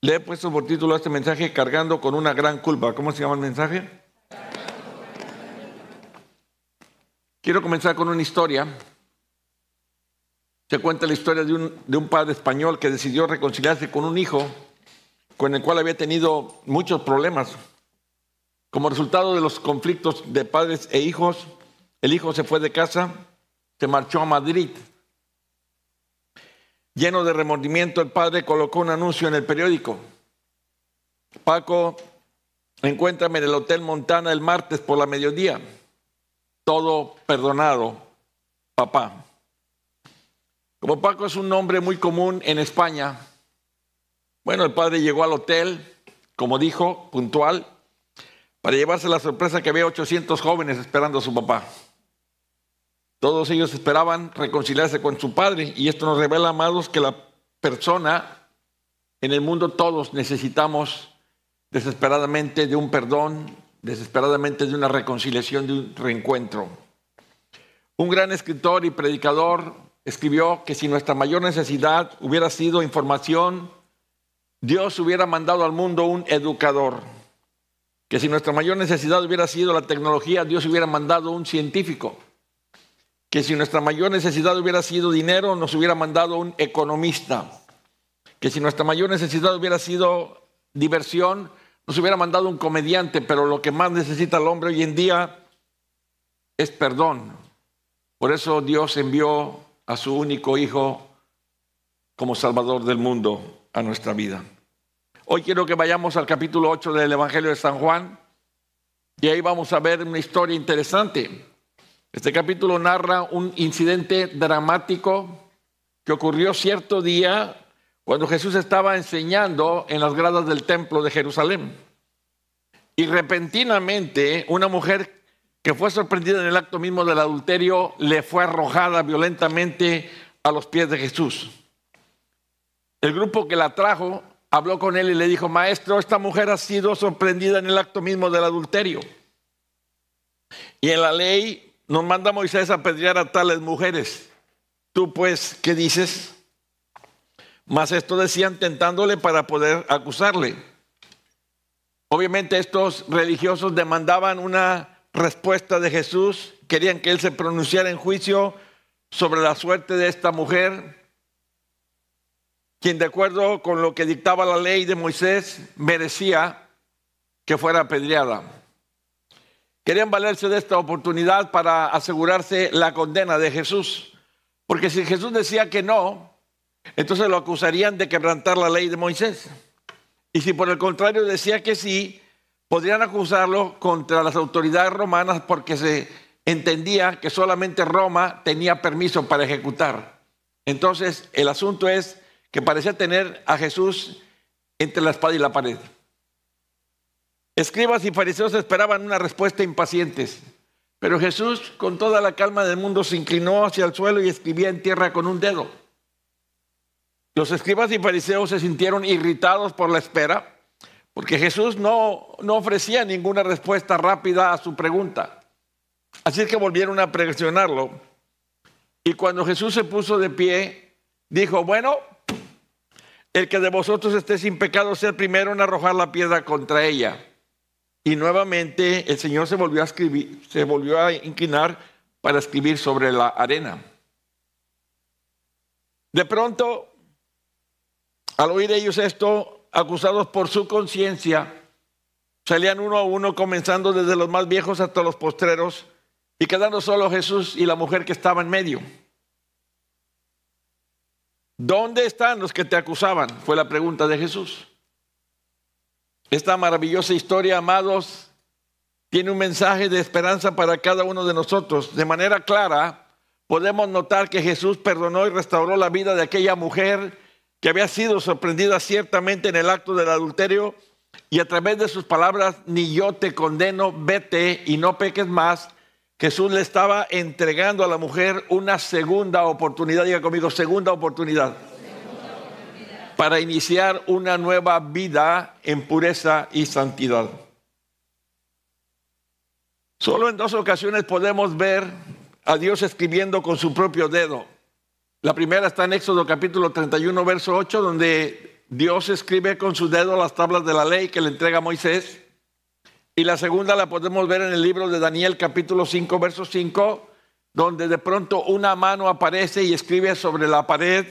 Le he puesto por título a este mensaje Cargando con una gran culpa. ¿Cómo se llama el mensaje? Quiero comenzar con una historia. Se cuenta la historia de un padre español que decidió reconciliarse con un hijo con el cual había tenido muchos problemas. Como resultado de los conflictos de padres e hijos, el hijo se fue de casa, se marchó a Madrid. Lleno de remordimiento, el padre colocó un anuncio en el periódico. Paco, encuéntrame en el Hotel Montana el martes por la mediodía. Todo perdonado, papá. Como Paco es un nombre muy común en España, bueno, el padre llegó al hotel, como dijo, puntual, para llevarse la sorpresa que había 800 jóvenes esperando a su papá. Todos ellos esperaban reconciliarse con su padre, y esto nos revela, amados, que la persona, en el mundo todos necesitamos desesperadamente de un perdón, desesperadamente de una reconciliación, de un reencuentro. Un gran escritor y predicador escribió que si nuestra mayor necesidad hubiera sido información, Dios hubiera mandado al mundo un educador. Que si nuestra mayor necesidad hubiera sido la tecnología, Dios hubiera mandado un científico. Que si nuestra mayor necesidad hubiera sido dinero, nos hubiera mandado un economista. Que si nuestra mayor necesidad hubiera sido diversión, nos hubiera mandado un comediante. Pero lo que más necesita el hombre hoy en día es perdón. Por eso Dios envió a su único Hijo como Salvador del mundo a nuestra vida. Hoy quiero que vayamos al capítulo 8 del Evangelio de San Juan, y ahí vamos a ver una historia interesante. Este capítulo narra un incidente dramático que ocurrió cierto día cuando Jesús estaba enseñando en las gradas del templo de Jerusalén. Y repentinamente una mujer que fue sorprendida en el acto mismo del adulterio le fue arrojada violentamente a los pies de Jesús. El grupo que la trajo habló con él y le dijo: Maestro, esta mujer ha sido sorprendida en el acto mismo del adulterio. Y en la ley nos manda Moisés a apedrear a tales mujeres. Tú pues, ¿qué dices? Mas esto decían tentándole para poder acusarle. Obviamente estos religiosos demandaban una respuesta de Jesús. Querían que él se pronunciara en juicio sobre la suerte de esta mujer, quien de acuerdo con lo que dictaba la ley de Moisés merecía que fuera apedreada. Querían valerse de esta oportunidad para asegurarse la condena de Jesús, porque si Jesús decía que no, entonces lo acusarían de quebrantar la ley de Moisés. Y si por el contrario decía que sí, podrían acusarlo contra las autoridades romanas, porque se entendía que solamente Roma tenía permiso para ejecutar. Entonces el asunto es que parecía tener a Jesús entre la espada y la pared. Escribas y fariseos esperaban una respuesta impacientes, pero Jesús, con toda la calma del mundo, se inclinó hacia el suelo y escribía en tierra con un dedo. Los escribas y fariseos se sintieron irritados por la espera, porque Jesús no ofrecía ninguna respuesta rápida a su pregunta. Así es que volvieron a presionarlo. Y cuando Jesús se puso de pie, dijo: bueno, el que de vosotros esté sin pecado sea el primero en arrojar la piedra contra ella. Y nuevamente el Señor se volvió a inclinar para escribir sobre la arena. De pronto, al oír ellos esto, acusados por su conciencia, salían uno a uno, comenzando desde los más viejos hasta los postreros, y quedando solo Jesús y la mujer que estaba en medio. ¿Dónde están los que te acusaban?, fue la pregunta de Jesús. Esta maravillosa historia, amados, tiene un mensaje de esperanza para cada uno de nosotros. De manera clara, podemos notar que Jesús perdonó y restauró la vida de aquella mujer que había sido sorprendida ciertamente en el acto del adulterio, y a través de sus palabras: ni yo te condeno, vete y no peques más, Jesús le estaba entregando a la mujer una segunda oportunidad. Diga conmigo: segunda oportunidad. Para iniciar una nueva vida en pureza y santidad. Solo en 2 ocasiones podemos ver a Dios escribiendo con su propio dedo. La primera está en Éxodo capítulo 31, verso 8, donde Dios escribe con su dedo las tablas de la ley que le entrega a Moisés. Y la segunda la podemos ver en el libro de Daniel, capítulo 5, verso 5, donde de pronto una mano aparece y escribe sobre la pared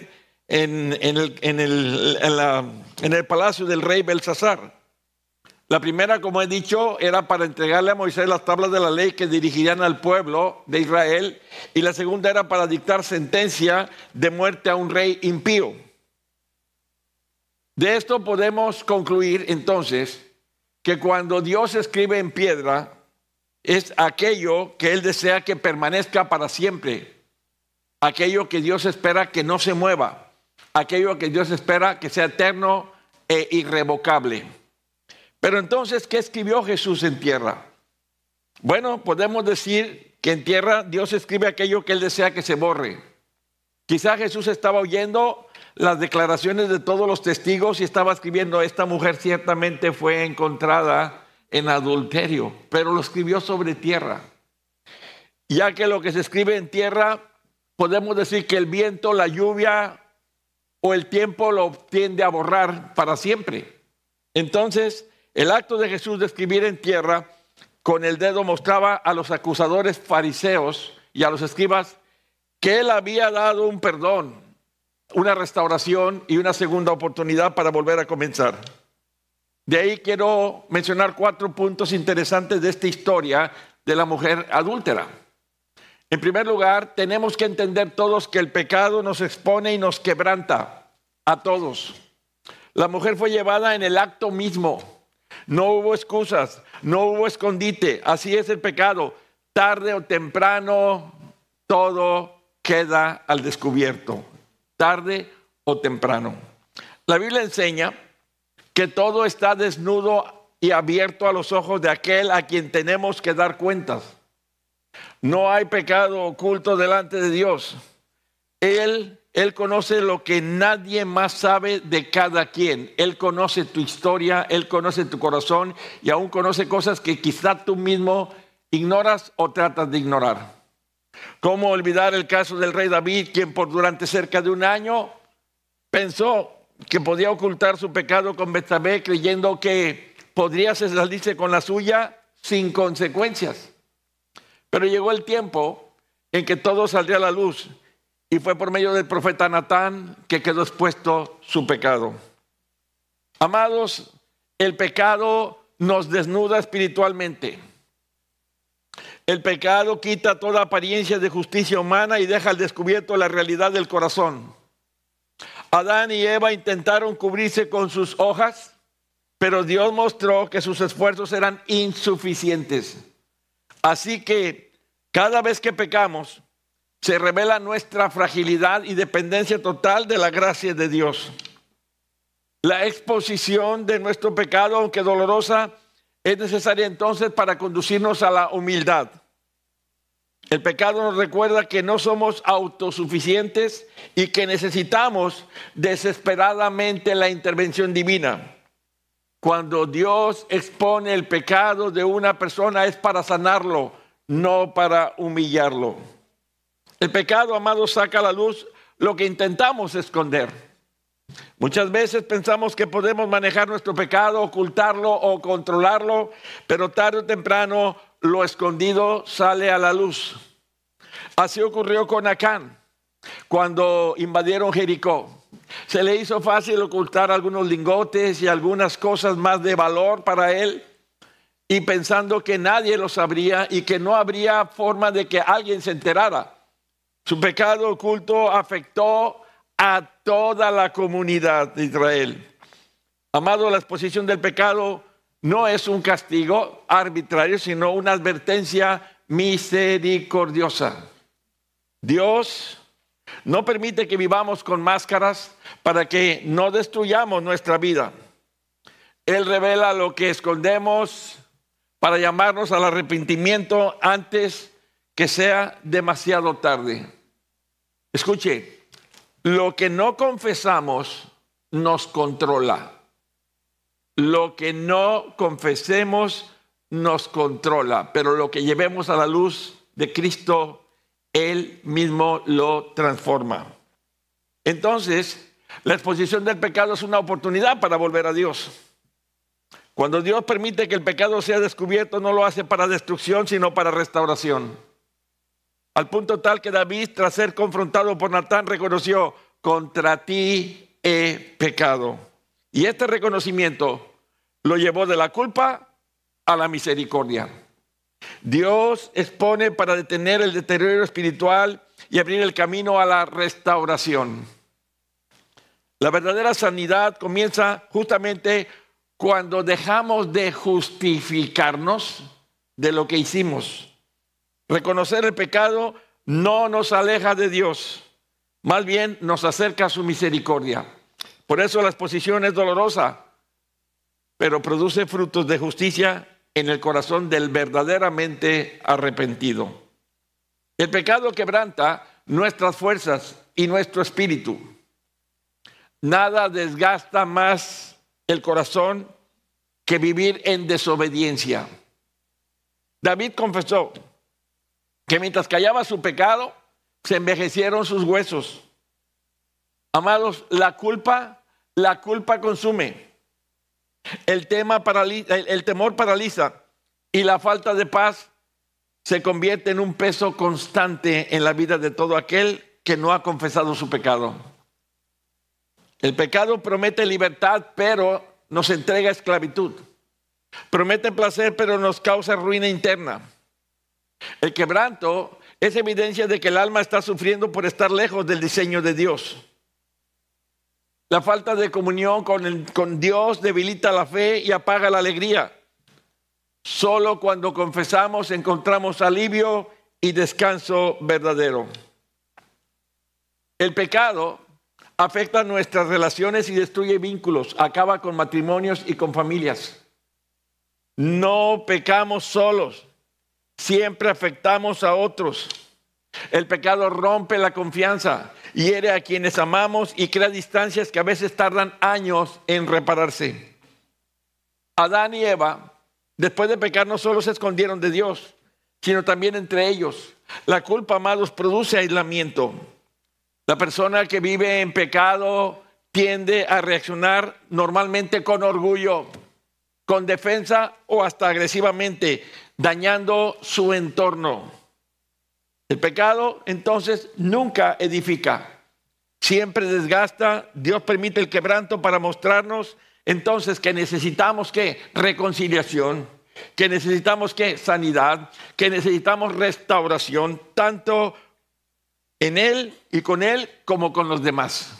en el palacio del rey Belsasar. La primera, como he dicho, era para entregarle a Moisés las tablas de la ley que dirigirían al pueblo de Israel. Y la segunda era para dictar sentencia de muerte a un rey impío. De esto podemos concluir entonces que cuando Dios escribe en piedra, es aquello que Él desea que permanezca para siempre. Aquello que Dios espera que no se mueva. Aquello que Dios espera que sea eterno e irrevocable. Pero entonces, ¿qué escribió Jesús en tierra? Bueno, podemos decir que en tierra Dios escribe aquello que Él desea que se borre. Quizá Jesús estaba oyendo las declaraciones de todos los testigos y estaba escribiendo: esta mujer ciertamente fue encontrada en adulterio, pero lo escribió sobre tierra. Ya que lo que se escribe en tierra, podemos decir que el viento, la lluvia o el tiempo lo tiende a borrar para siempre. Entonces, el acto de Jesús de escribir en tierra con el dedo mostraba a los acusadores fariseos y a los escribas que Él había dado un perdón, una restauración y una segunda oportunidad para volver a comenzar. De ahí quiero mencionar 4 puntos interesantes de esta historia de la mujer adúltera. En primer lugar, tenemos que entender todos que el pecado nos expone y nos quebranta a todos. La mujer fue llevada en el acto mismo. No hubo excusas, no hubo escondite. Así es el pecado. Tarde o temprano, todo queda al descubierto. Tarde o temprano. La Biblia enseña que todo está desnudo y abierto a los ojos de aquel a quien tenemos que dar cuentas. No hay pecado oculto delante de Dios. Él conoce lo que nadie más sabe de cada quien. Él conoce tu historia, Él conoce tu corazón y aún conoce cosas que quizá tú mismo ignoras o tratas de ignorar. ¿Cómo olvidar el caso del rey David, quien durante cerca de un año pensó que podía ocultar su pecado con Betsabé, creyendo que podría salirse con la suya sin consecuencias? Pero llegó el tiempo en que todo saldría a la luz y fue por medio del profeta Natán que quedó expuesto su pecado. Amados, el pecado nos desnuda espiritualmente. El pecado quita toda apariencia de justicia humana y deja al descubierto la realidad del corazón. Adán y Eva intentaron cubrirse con sus hojas, pero Dios mostró que sus esfuerzos eran insuficientes. Así que cada vez que pecamos, se revela nuestra fragilidad y dependencia total de la gracia de Dios. La exposición de nuestro pecado, aunque dolorosa, es necesaria entonces para conducirnos a la humildad. El pecado nos recuerda que no somos autosuficientes y que necesitamos desesperadamente la intervención divina. Cuando Dios expone el pecado de una persona es para sanarlo, no para humillarlo. El pecado, amados, saca a la luz lo que intentamos esconder. Muchas veces pensamos que podemos manejar nuestro pecado, ocultarlo o controlarlo, pero tarde o temprano lo escondido sale a la luz. Así ocurrió con Acán cuando invadieron Jericó. Se le hizo fácil ocultar algunos lingotes y algunas cosas más de valor para él, y pensando que nadie lo sabría y que no habría forma de que alguien se enterara. Su pecado oculto afectó a toda la comunidad de Israel. Amado, la exposición del pecado no es un castigo arbitrario, sino una advertencia misericordiosa. Dios no permite que vivamos con máscaras para que no destruyamos nuestra vida. Él revela lo que escondemos para llamarnos al arrepentimiento antes que sea demasiado tarde. Escuche, lo que no confesamos nos controla. Lo que no confesemos nos controla, pero lo que llevemos a la luz de Cristo, Él mismo lo transforma. Entonces, La exposición del pecado es una oportunidad para volver a Dios. Cuando Dios permite que el pecado sea descubierto, no lo hace para destrucción, sino para restauración. Al punto tal que David, tras ser confrontado por Natán, reconoció: contra ti he pecado. Y este reconocimiento lo llevó de la culpa a la misericordia. Dios expone para detener el deterioro espiritual y abrir el camino a la restauración. La verdadera sanidad comienza justamente cuando dejamos de justificarnos de lo que hicimos. Reconocer el pecado no nos aleja de Dios, más bien nos acerca a su misericordia. Por eso la exposición es dolorosa, pero produce frutos de justicia en el corazón del verdaderamente arrepentido. El pecado quebranta nuestras fuerzas y nuestro espíritu. Nada desgasta más el corazón que vivir en desobediencia. David confesó que mientras callaba su pecado, se envejecieron sus huesos. Amados, la culpa consume. El temor paraliza y la falta de paz se convierte en un peso constante en la vida de todo aquel que no ha confesado su pecado. El pecado promete libertad, pero nos entrega esclavitud. Promete placer, pero nos causa ruina interna. El quebranto es evidencia de que el alma está sufriendo por estar lejos del diseño de Dios. La falta de comunión con Dios debilita la fe y apaga la alegría. Solo cuando confesamos encontramos alivio y descanso verdadero. El pecado afecta nuestras relaciones y destruye vínculos, acaba con matrimonios y con familias. No pecamos solos, siempre afectamos a otros. El pecado rompe la confianza, hiere a quienes amamos y crea distancias que a veces tardan años en repararse. Adán y Eva, después de pecar, no solo se escondieron de Dios, sino también entre ellos. La culpa, amados, produce aislamiento. La persona que vive en pecado tiende a reaccionar normalmente con orgullo, con defensa o hasta agresivamente, dañando su entorno. El pecado, entonces, nunca edifica, siempre desgasta. Dios permite el quebranto para mostrarnos, entonces, que necesitamos, ¿qué? Reconciliación, que necesitamos, ¿qué? Sanidad, que necesitamos restauración, tanto en Él y con Él como con los demás.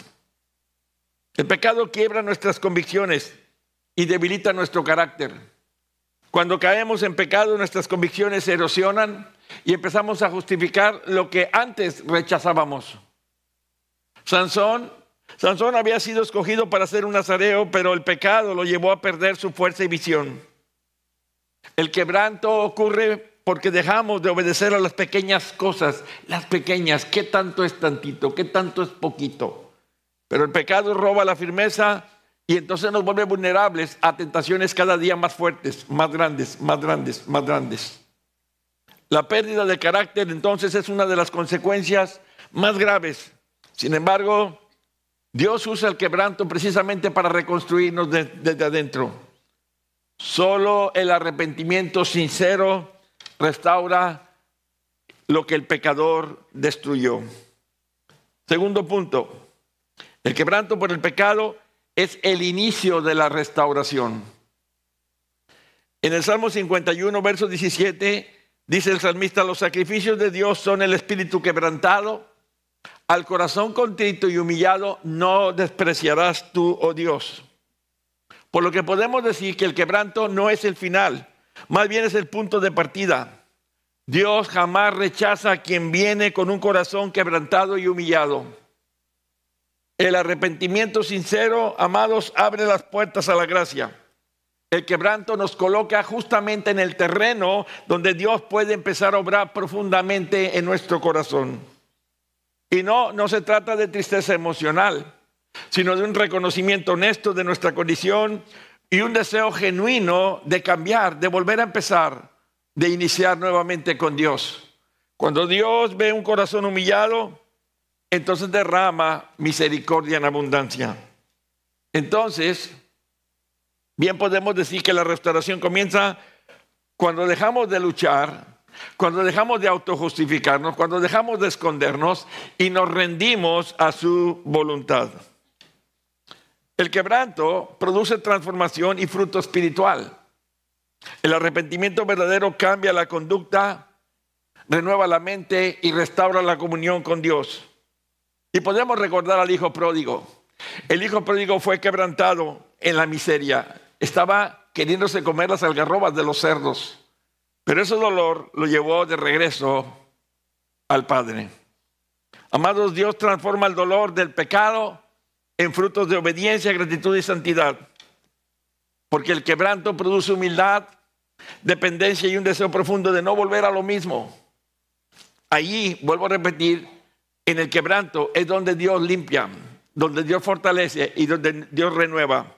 El pecado quiebra nuestras convicciones y debilita nuestro carácter. Cuando caemos en pecado, nuestras convicciones se erosionan y empezamos a justificar lo que antes rechazábamos. Sansón había sido escogido para ser un nazareo, pero el pecado lo llevó a perder su fuerza y visión. El quebranto ocurre porque dejamos de obedecer a las pequeñas cosas. Las pequeñas, ¿qué tanto es tantito? ¿Qué tanto es poquito? Pero el pecado roba la firmeza y entonces nos vuelve vulnerables a tentaciones cada día más fuertes, más grandes, más grandes, más grandes. La pérdida de carácter entonces es una de las consecuencias más graves. Sin embargo, Dios usa el quebranto precisamente para reconstruirnos desde adentro. Solo el arrepentimiento sincero restaura lo que el pecador destruyó. Segundo punto, el quebranto por el pecado es el inicio de la restauración. En el Salmo 51, verso 17, dice el salmista: los sacrificios de Dios son el espíritu quebrantado, al corazón contrito y humillado no despreciarás tú, oh Dios. Por lo que podemos decir que el quebranto no es el final, más bien es el punto de partida. Dios jamás rechaza a quien viene con un corazón quebrantado y humillado. El arrepentimiento sincero, amados, abre las puertas a la gracia. El quebranto nos coloca justamente en el terreno donde Dios puede empezar a obrar profundamente en nuestro corazón. Y no se trata de tristeza emocional, sino de un reconocimiento honesto de nuestra condición y un deseo genuino de cambiar, de volver a empezar, de iniciar nuevamente con Dios. Cuando Dios ve un corazón humillado, entonces derrama misericordia en abundancia. Entonces, bien podemos decir que la restauración comienza cuando dejamos de luchar, cuando dejamos de autojustificarnos, cuando dejamos de escondernos y nos rendimos a su voluntad. El quebranto produce transformación y fruto espiritual. El arrepentimiento verdadero cambia la conducta, renueva la mente y restaura la comunión con Dios. Y podemos recordar al hijo pródigo. El hijo pródigo fue quebrantado en la miseria. Estaba queriéndose comer las algarrobas de los cerdos. Pero ese dolor lo llevó de regreso al Padre. Amados, Dios transforma el dolor del pecado en frutos de obediencia, gratitud y santidad. Porque el quebranto produce humildad, dependencia y un deseo profundo de no volver a lo mismo. Allí, vuelvo a repetir, en el quebranto es donde Dios limpia, donde Dios fortalece y donde Dios renueva.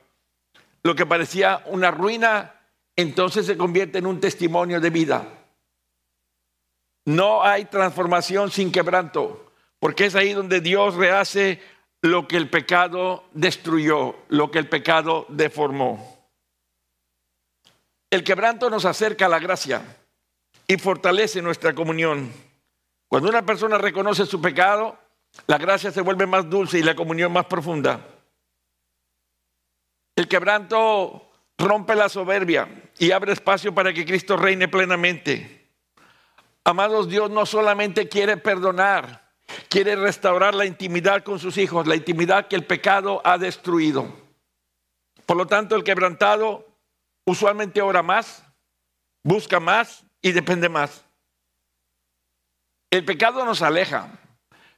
Lo que parecía una ruina, entonces se convierte en un testimonio de vida. No hay transformación sin quebranto, porque es ahí donde Dios rehace lo que el pecado destruyó, lo que el pecado deformó. El quebranto nos acerca a la gracia y fortalece nuestra comunión. Cuando una persona reconoce su pecado, la gracia se vuelve más dulce y la comunión más profunda. El quebranto rompe la soberbia y abre espacio para que Cristo reine plenamente. Amados, Dios no solamente quiere perdonar, quiere restaurar la intimidad con sus hijos, la intimidad que el pecado ha destruido. Por lo tanto, el quebrantado usualmente ora más, busca más y depende más. El pecado nos aleja,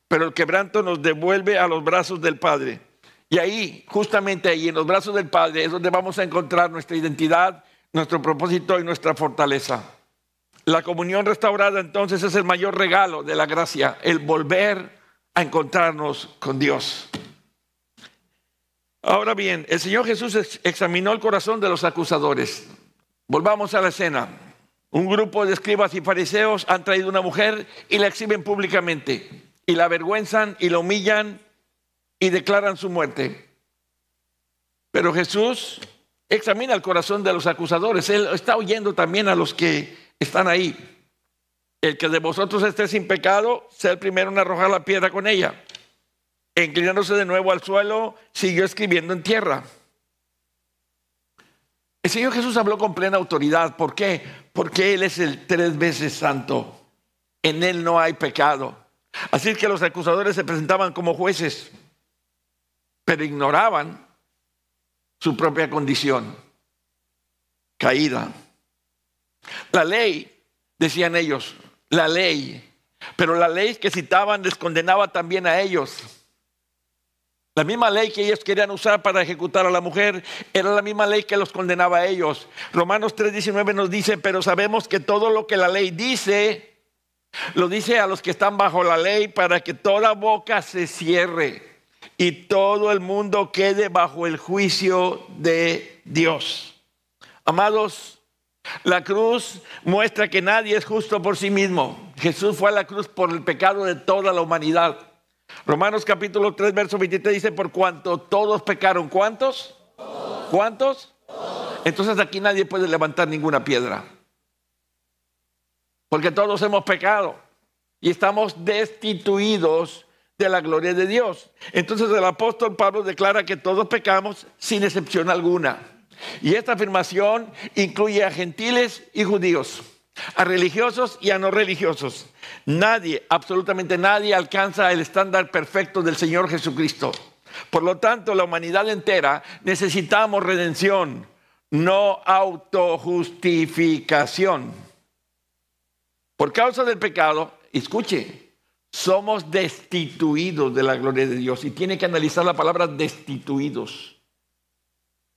pero el quebranto nos devuelve a los brazos del Padre. Y ahí, justamente ahí, en los brazos del Padre, es donde vamos a encontrar nuestra identidad, nuestro propósito y nuestra fortaleza. La comunión restaurada, entonces, es el mayor regalo de la gracia, el volver a encontrarnos con Dios. Ahora bien, el Señor Jesús examinó el corazón de los acusadores. Volvamos a la escena. Un grupo de escribas y fariseos han traído una mujer y la exhiben públicamente. Y la avergüenzan y la humillan y declaran su muerte. Pero Jesús examina el corazón de los acusadores. Él está oyendo también a los que están ahí. El que de vosotros esté sin pecado, sea el primero en arrojar la piedra con ella. E inclinándose de nuevo al suelo, siguió escribiendo en tierra. El Señor Jesús habló con plena autoridad. ¿Por qué? Porque Él es el 3 veces santo. En Él no hay pecado. Así que los acusadores se presentaban como jueces, pero ignoraban su propia condición caída. La ley, decían ellos, la ley, pero la ley que citaban les condenaba también a ellos. La misma ley que ellos querían usar para ejecutar a la mujer era la misma ley que los condenaba a ellos. Romanos 3:19 nos dice, pero sabemos que todo lo que la ley dice, lo dice a los que están bajo la ley para que toda boca se cierre y todo el mundo quede bajo el juicio de Dios. Amados, la cruz muestra que nadie es justo por sí mismo. Jesús fue a la cruz por el pecado de toda la humanidad. Romanos capítulo 3, verso 23 dice, por cuanto todos pecaron. ¿Cuántos? Todos. ¿Cuántos? Todos. Entonces aquí nadie puede levantar ninguna piedra. Porque todos hemos pecado y estamos destituidos de la gloria de Dios. Entonces el apóstol Pablo declara que todos pecamos sin excepción alguna. Y esta afirmación incluye a gentiles y judíos, a religiosos y a no religiosos. Nadie, absolutamente nadie alcanza el estándar perfecto del Señor Jesucristo. Por lo tanto, la humanidad entera necesitamos redención, no autojustificación. Por causa del pecado, escuche, somos destituidos de la gloria de Dios. Y tiene que analizar la palabra destituidos.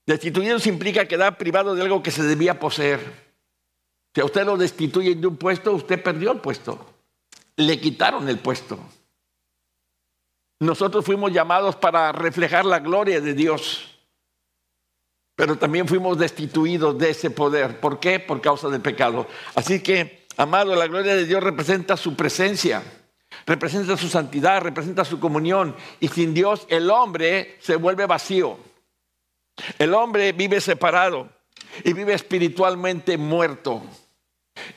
Destituidos implica quedar privado de algo que se debía poseer. Si a usted lo destituyen de un puesto, usted perdió el puesto. Le quitaron el puesto. Nosotros fuimos llamados para reflejar la gloria de Dios. Pero también fuimos destituidos de ese poder. ¿Por qué? Por causa del pecado. Así que, amado, la gloria de Dios representa su presencia. representa su santidad, representa su comunión. Y sin Dios el hombre se vuelve vacío. El hombre vive separado y vive espiritualmente muerto.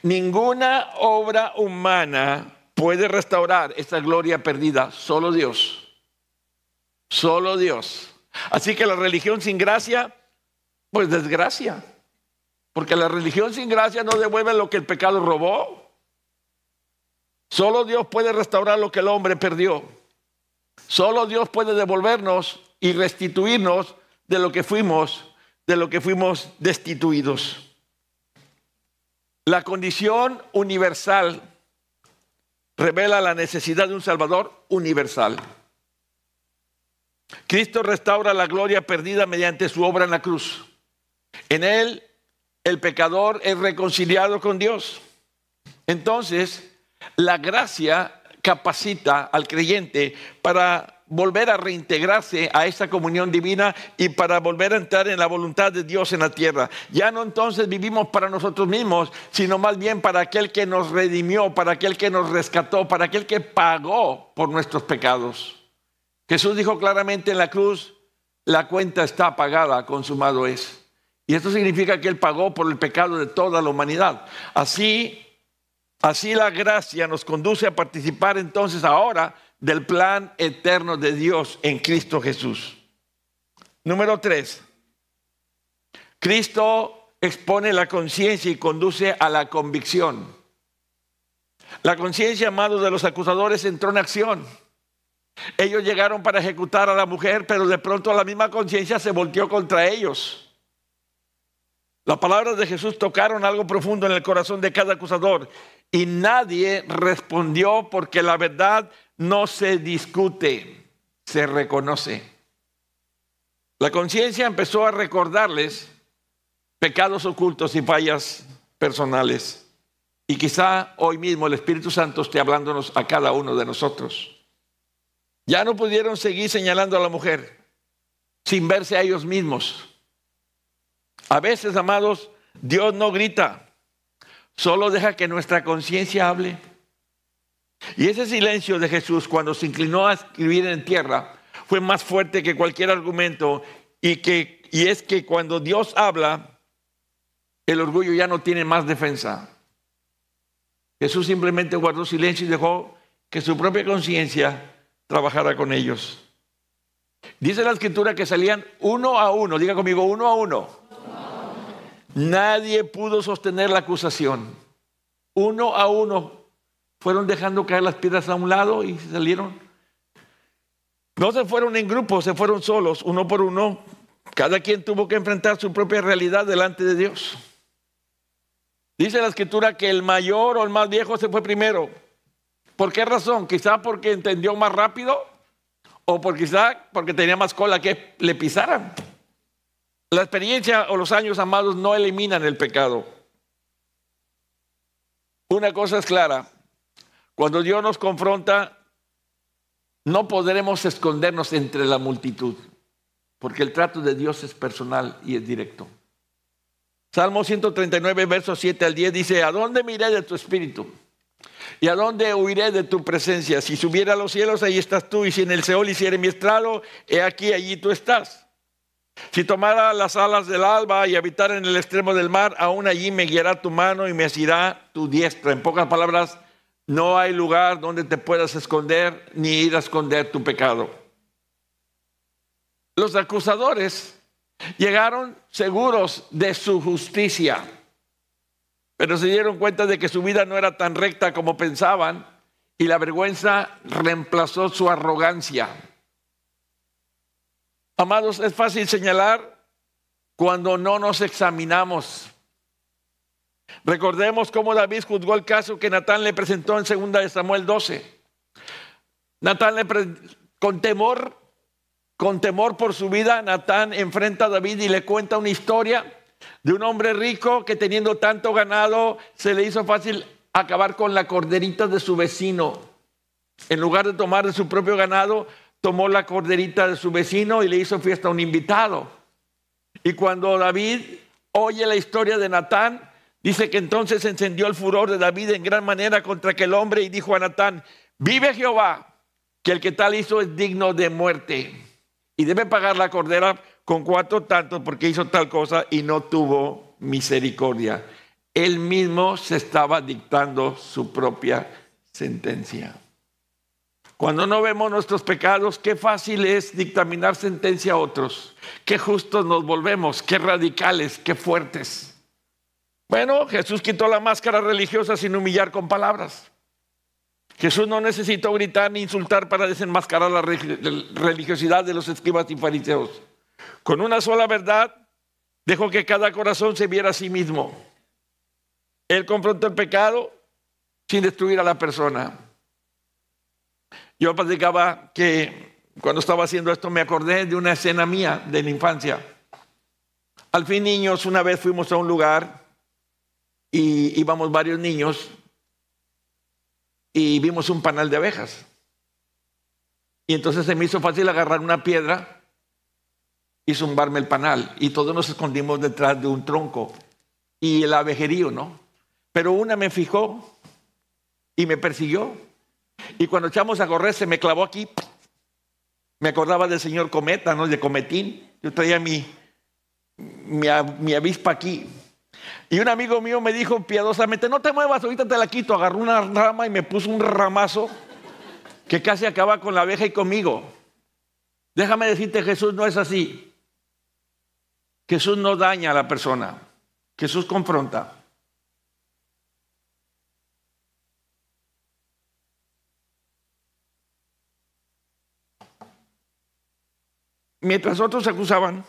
Ninguna obra humana puede restaurar esa gloria perdida, solo Dios. Solo Dios. Así que la religión sin gracia, pues desgracia. Porque la religión sin gracia no devuelve lo que el pecado robó. Solo Dios puede restaurar lo que el hombre perdió. Solo Dios puede devolvernos y restituirnos de lo que fuimos destituidos. La condición universal revela la necesidad de un Salvador universal. Cristo restaura la gloria perdida mediante su obra en la cruz. En Él, el pecador es reconciliado con Dios. Entonces, la gracia capacita al creyente para volver a reintegrarse a esa comunión divina y para volver a entrar en la voluntad de Dios en la tierra. Ya no entonces vivimos para nosotros mismos, sino más bien para aquel que nos redimió, para aquel que nos rescató, para aquel que pagó por nuestros pecados. Jesús dijo claramente en la cruz, la cuenta está pagada, consumado es. Y esto significa que Él pagó por el pecado de toda la humanidad. Así la gracia nos conduce a participar entonces ahora del plan eterno de Dios en Cristo Jesús. Número 3. Cristo expone la conciencia y conduce a la convicción. La conciencia, amados, de los acusadores entró en acción. Ellos llegaron para ejecutar a la mujer, pero de pronto la misma conciencia se volteó contra ellos. Las palabras de Jesús tocaron algo profundo en el corazón de cada acusador y nadie respondió, porque la verdad no se discute, se reconoce. La conciencia empezó a recordarles pecados ocultos y fallas personales. Y quizá hoy mismo el Espíritu Santo esté hablándonos a cada uno de nosotros. Ya no pudieron seguir señalando a la mujer sin verse a ellos mismos. A veces, amados, Dios no grita, solo deja que nuestra conciencia hable. Y ese silencio de Jesús cuando se inclinó a escribir en tierra fue más fuerte que cualquier argumento, y es que cuando Dios habla, el orgullo ya no tiene más defensa. Jesús simplemente guardó silencio y dejó que su propia conciencia trabajara con ellos. Dice la Escritura que salían uno a uno, diga conmigo, uno a uno. Nadie pudo sostener la acusación. Uno a uno fueron dejando caer las piedras a un lado y salieron. No se fueron en grupo, se fueron solos, uno por uno. Cada quien tuvo que enfrentar su propia realidad delante de Dios. Dice la Escritura que el mayor o el más viejo se fue primero. ¿Por qué razón? Quizá porque entendió más rápido o quizá porque tenía más cola que le pisaran. La experiencia o los años, amados, no eliminan el pecado. Una cosa es clara: cuando Dios nos confronta, no podremos escondernos entre la multitud, porque el trato de Dios es personal y es directo. Salmo 139, versos 7 al 10 dice: ¿a dónde me iré de tu espíritu? ¿Y a dónde huiré de tu presencia? Si subiera a los cielos, allí estás tú, y si en el Seol hiciere mi estrado, he aquí, allí tú estás. Si tomara las alas del alba y habitara en el extremo del mar, aún allí me guiará tu mano y me asirá tu diestra. En pocas palabras, no hay lugar donde te puedas esconder ni ir a esconder tu pecado. Los acusadores llegaron seguros de su justicia, pero se dieron cuenta de que su vida no era tan recta como pensaban, y la vergüenza reemplazó su arrogancia. Amados, es fácil señalar cuando no nos examinamos. Recordemos cómo David juzgó el caso que Natán le presentó en 2 Samuel 12. Natán con temor por su vida, Natán enfrenta a David y le cuenta una historia de un hombre rico que, teniendo tanto ganado, se le hizo fácil acabar con la corderita de su vecino. En lugar de tomar de su propio ganado, tomó la corderita de su vecino y le hizo fiesta a un invitado. Y cuando David oye la historia de Natán, dice que entonces encendió el furor de David en gran manera contra aquel hombre y dijo a Natán: Vive Jehová, que el que tal hizo es digno de muerte y debe pagar la cordera con 4 tantos porque hizo tal cosa y no tuvo misericordia. Él mismo se estaba dictando su propia sentencia. Cuando no vemos nuestros pecados, qué fácil es dictaminar sentencia a otros. Qué justos nos volvemos, qué radicales, qué fuertes. Bueno, Jesús quitó la máscara religiosa sin humillar con palabras. Jesús no necesitó gritar ni insultar para desenmascarar la religiosidad de los escribas y fariseos. Con una sola verdad, dejó que cada corazón se viera a sí mismo. Él confrontó el pecado sin destruir a la persona. Yo platicaba que cuando estaba haciendo esto me acordé de una escena mía de la infancia. Al fin, niños, una vez fuimos a un lugar y íbamos varios niños y vimos un panal de abejas. Y entonces se me hizo fácil agarrar una piedra y zumbarme el panal. Y todos nos escondimos detrás de un tronco. Y el abejerío, ¿no? Pero una me fijó y me persiguió. Y cuando echamos a correr se me clavó aquí. Me acordaba del señor Cometa, ¿no? De Cometín. Yo traía mi avispa aquí. Y un amigo mío me dijo piadosamente, no te muevas, ahorita te la quito. Agarró una rama y me puso un ramazo que casi acaba con la abeja y conmigo. Déjame decirte, Jesús no es así. Jesús no daña a la persona. Jesús confronta. Mientras otros se acusaban,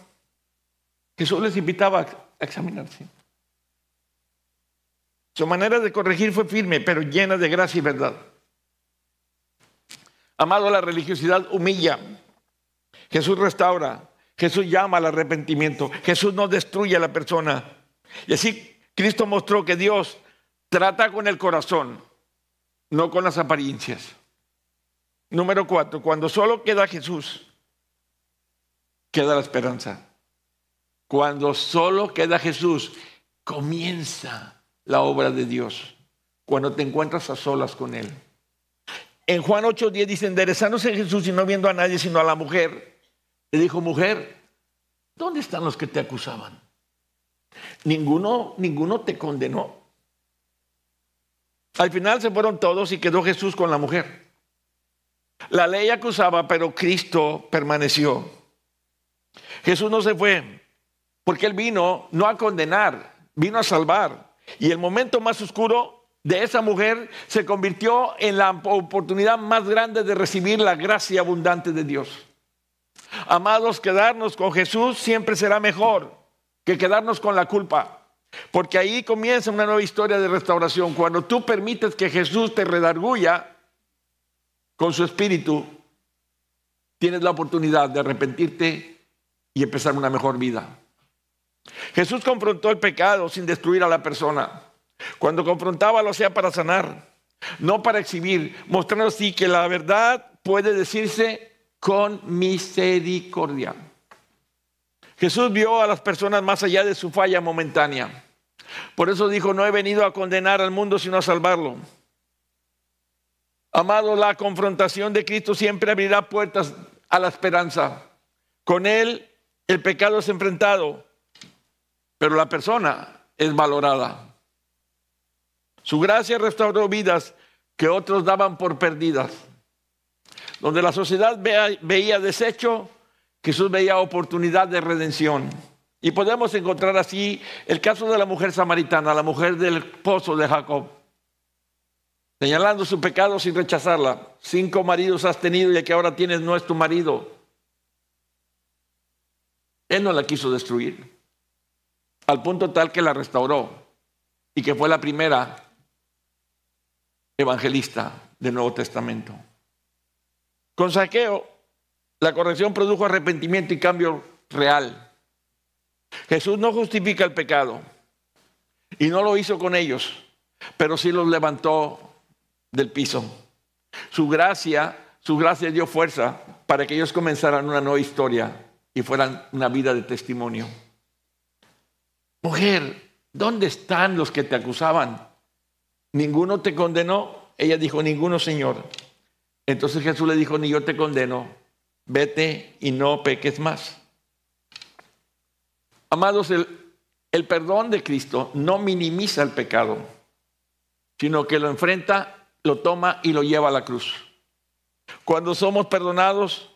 Jesús les invitaba a examinarse. Su manera de corregir fue firme, pero llena de gracia y verdad. Amado, la religiosidad humilla. Jesús restaura. Jesús llama al arrepentimiento. Jesús no destruye a la persona. Y así Cristo mostró que Dios trata con el corazón, no con las apariencias. Número 4, cuando solo queda Jesús, queda la esperanza. Cuando solo queda Jesús, comienza la obra de Dios. Cuando te encuentras a solas con Él. En Juan 8:10 dice, enderezándose en Jesús y no viendo a nadie sino a la mujer, le dijo, mujer, ¿dónde están los que te acusaban? Ninguno te condenó. Al final se fueron todos y quedó Jesús con la mujer. La ley acusaba, pero Cristo permaneció. Jesús no se fue, porque Él vino no a condenar, vino a salvar. Y el momento más oscuro de esa mujer se convirtió en la oportunidad más grande de recibir la gracia abundante de Dios. Amados, quedarnos con Jesús siempre será mejor que quedarnos con la culpa, porque ahí comienza una nueva historia de restauración. Cuando tú permites que Jesús te redarguya con su espíritu, tienes la oportunidad de arrepentirte y empezar una mejor vida. Jesús confrontó el pecado sin destruir a la persona. Cuando confrontaba lo hacía para sanar, no para exhibir, mostrando así que la verdad puede decirse con misericordia. Jesús vio a las personas más allá de su falla momentánea. Por eso dijo, no he venido a condenar al mundo sino a salvarlo. Amado, la confrontación de Cristo siempre abrirá puertas a la esperanza. Con Él el pecado es enfrentado, pero la persona es valorada. Su gracia restauró vidas que otros daban por perdidas. Donde la sociedad veía desecho, Jesús veía oportunidad de redención. Y podemos encontrar así el caso de la mujer samaritana, la mujer del pozo de Jacob. Señalando su pecado sin rechazarla. 5 maridos has tenido y el que ahora tienes no es tu marido. Él no la quiso destruir. Al punto tal que la restauró y que fue la primera evangelista del Nuevo Testamento. Con Zaqueo, la corrección produjo arrepentimiento y cambio real. Jesús no justifica el pecado y no lo hizo con ellos, pero sí los levantó del piso. Su gracia dio fuerza para que ellos comenzaran una nueva historia y fueran una vida de testimonio. Mujer, ¿dónde están los que te acusaban? ¿Ninguno te condenó? Ella dijo, ninguno, Señor. Entonces Jesús le dijo, ni yo te condeno, vete y no peques más. Amados, el perdón de Cristo no minimiza el pecado, sino que lo enfrenta, lo toma y lo lleva a la cruz. Cuando somos perdonados,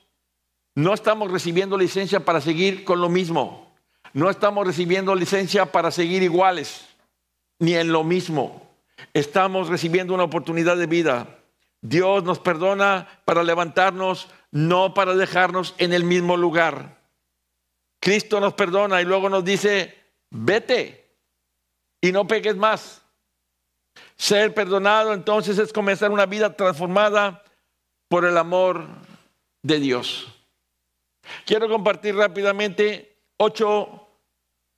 no estamos recibiendo licencia para seguir con lo mismo. No estamos recibiendo licencia para seguir iguales, ni en lo mismo. Estamos recibiendo una oportunidad de vida. Dios nos perdona para levantarnos, no para dejarnos en el mismo lugar. Cristo nos perdona y luego nos dice, vete y no peques más. Ser perdonado entonces es comenzar una vida transformada por el amor de Dios. Quiero compartir rápidamente 8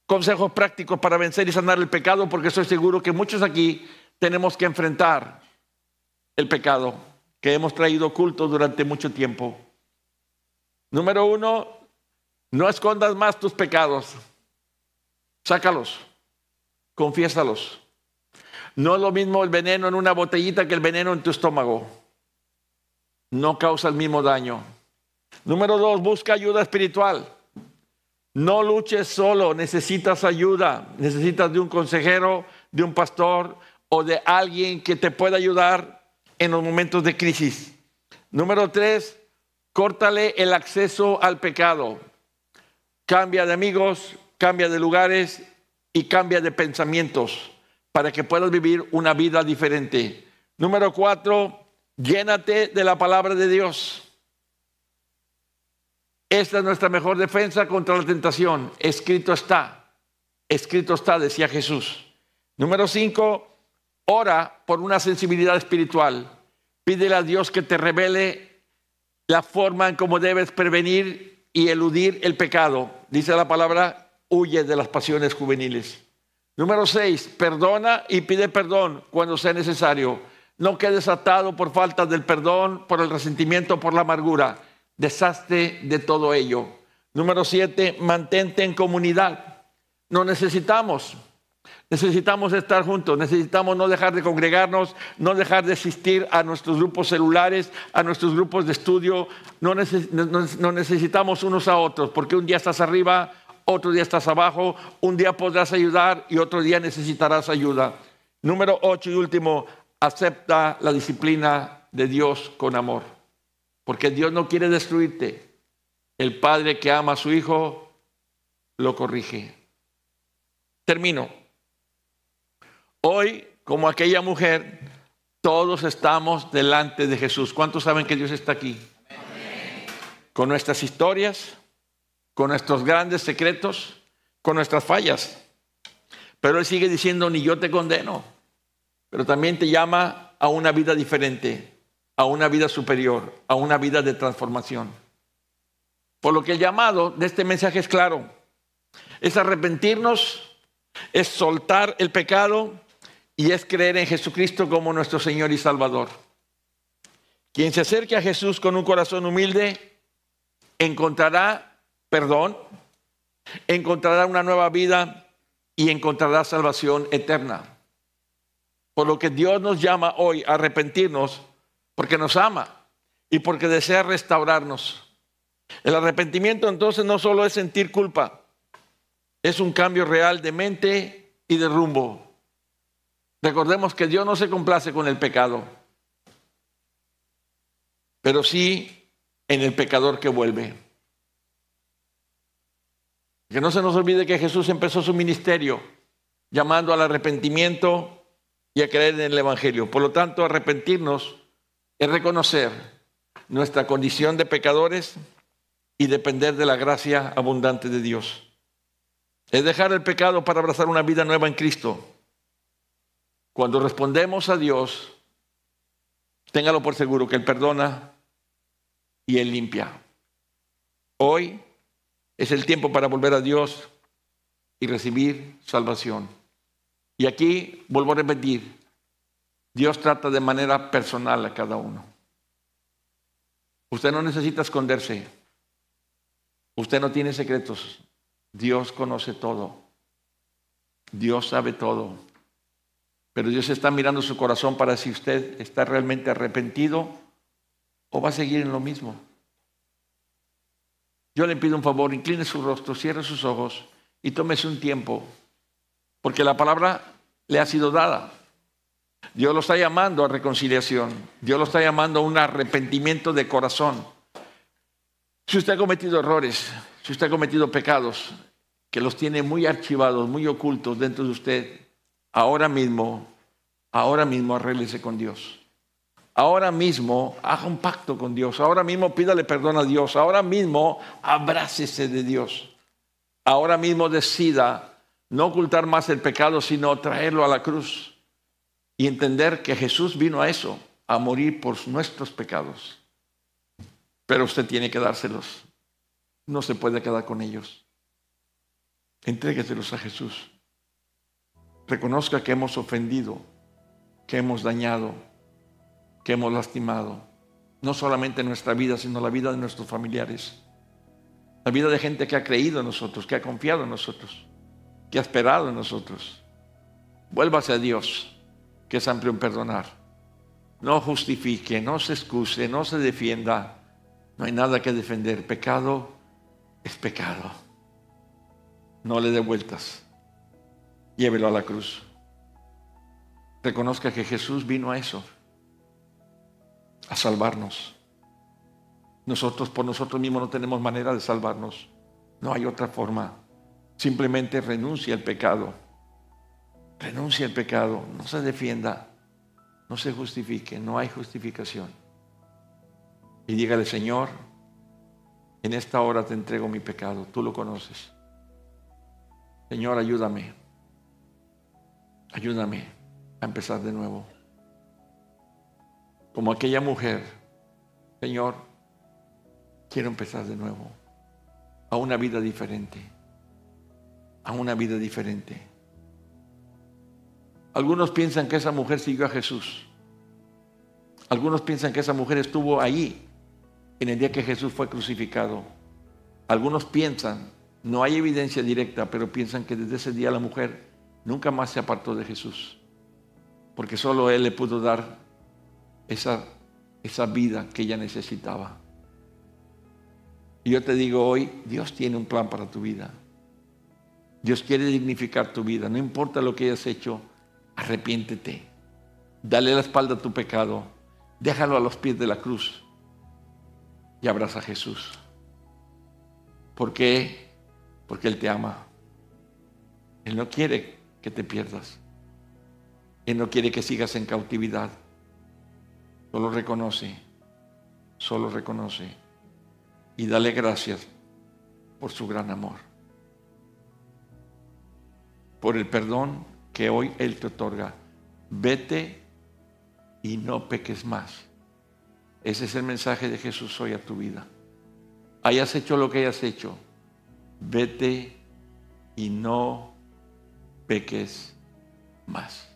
consejos prácticos para vencer y sanar el pecado, porque estoy seguro que muchos aquí tenemos que enfrentar el pecado que hemos traído oculto durante mucho tiempo. Número 1, no escondas más tus pecados. Sácalos, confiésalos. No es lo mismo el veneno en una botellita que el veneno en tu estómago. No causa el mismo daño. Número 2, busca ayuda espiritual. No luches solo, necesitas ayuda. Necesitas de un consejero, de un pastor o de alguien que te pueda ayudar en los momentos de crisis. Número 3, córtale el acceso al pecado. Cambia de amigos, cambia de lugares y cambia de pensamientos para que puedas vivir una vida diferente. Número 4, llénate de la palabra de Dios. Esta es nuestra mejor defensa contra la tentación. Escrito está, decía Jesús. Número 5, ora por una sensibilidad espiritual. Pídele a Dios que te revele la forma en cómo debes prevenir y eludir el pecado. Dice la palabra, huye de las pasiones juveniles. Número 6, perdona y pide perdón cuando sea necesario. No quedes atado por falta del perdón, por el resentimiento, por la amargura. Deshazte de todo ello. Número 7, mantente en comunidad. No necesitamos estar juntos, necesitamos no dejar de congregarnos, no dejar de asistir a nuestros grupos celulares, a nuestros grupos de estudio. No necesitamos unos a otros, porque un día estás arriba, otro día estás abajo, un día podrás ayudar y otro día necesitarás ayuda. Número 8 y último, acepta la disciplina de Dios con amor, porque Dios no quiere destruirte. El padre que ama a su hijo lo corrige. Termino. Hoy, como aquella mujer, todos estamos delante de Jesús. ¿Cuántos saben que Dios está aquí? Amén. Con nuestras historias, con nuestros grandes secretos, con nuestras fallas. Pero Él sigue diciendo, ni yo te condeno. Pero también te llama a una vida diferente, a una vida superior, a una vida de transformación. Por lo que el llamado de este mensaje es claro. Es arrepentirnos, es soltar el pecado y es creer en Jesucristo como nuestro Señor y Salvador. Quien se acerque a Jesús con un corazón humilde encontrará perdón, encontrará una nueva vida y encontrará salvación eterna. Por lo que Dios nos llama hoy a arrepentirnos, porque nos ama y porque desea restaurarnos. El arrepentimiento entonces no solo es sentir culpa, es un cambio real de mente y de rumbo. Recordemos que Dios no se complace con el pecado, pero sí en el pecador que vuelve. Que no se nos olvide que Jesús empezó su ministerio llamando al arrepentimiento y a creer en el Evangelio. Por lo tanto, arrepentirnos es reconocer nuestra condición de pecadores y depender de la gracia abundante de Dios. Es dejar el pecado para abrazar una vida nueva en Cristo. Cuando respondemos a Dios, téngalo por seguro que Él perdona y Él limpia. Hoy es el tiempo para volver a Dios y recibir salvación. Y aquí vuelvo a repetir, Dios trata de manera personal a cada uno. Usted no necesita esconderse. Usted no tiene secretos. Dios conoce todo. Dios sabe todo. Pero Dios está mirando su corazón para si usted está realmente arrepentido o va a seguir en lo mismo? Yo le pido un favor, incline su rostro, cierre sus ojos y tómese un tiempo, porque la palabra le ha sido dada. Dios lo está llamando a reconciliación. Dios lo está llamando a un arrepentimiento de corazón. Si usted ha cometido errores, si usted ha cometido pecados que los tiene muy archivados, muy ocultos dentro de usted, ahora mismo arréglese con Dios. Ahora mismo haga un pacto con Dios. Ahora mismo pídale perdón a Dios. Ahora mismo abrácese de Dios. Ahora mismo decida no ocultar más el pecado, sino traerlo a la cruz y entender que Jesús vino a eso, a morir por nuestros pecados. Pero usted tiene que dárselos. No se puede quedar con ellos. Entrégueselos a Jesús. Reconozca que hemos ofendido, que hemos dañado, que hemos lastimado. No solamente nuestra vida, sino la vida de nuestros familiares. La vida de gente que ha creído en nosotros, que ha confiado en nosotros, que ha esperado en nosotros. Vuélvase a Dios, que es amplio en perdonar. No justifique, no se excuse, no se defienda. No hay nada que defender. Pecado es pecado. No le dé vueltas. Llévelo a la cruz. Reconozca que Jesús vino a eso, a salvarnos. Nosotros por nosotros mismos no tenemos manera de salvarnos. No hay otra forma. Simplemente renuncia al pecado. Renuncia al pecado. No se defienda. No se justifique. No hay justificación. Y dígale: Señor, en esta hora te entrego mi pecado. Tú lo conoces. Señor, ayúdame. Ayúdame a empezar de nuevo. Como aquella mujer. Señor, quiero empezar de nuevo. A una vida diferente. A una vida diferente. Algunos piensan que esa mujer siguió a Jesús. Algunos piensan que esa mujer estuvo ahí en el día que Jesús fue crucificado. Algunos piensan, no hay evidencia directa, pero piensan que desde ese día la mujer nunca más se apartó de Jesús, porque solo Él le pudo dar esa vida que ella necesitaba. Y yo te digo hoy, Dios tiene un plan para tu vida. Dios quiere dignificar tu vida. No importa lo que hayas hecho, arrepiéntete. Dale la espalda a tu pecado. Déjalo a los pies de la cruz y abraza a Jesús. ¿Por qué? Porque Él te ama. Él no quiere que te pierdas. Él no quiere que sigas en cautividad. Solo reconoce y dale gracias por su gran amor, por el perdón que hoy Él te otorga. Vete y no peques más. Ese es el mensaje de Jesús hoy a tu vida. Hayas hecho lo que hayas hecho, vete y no peques más.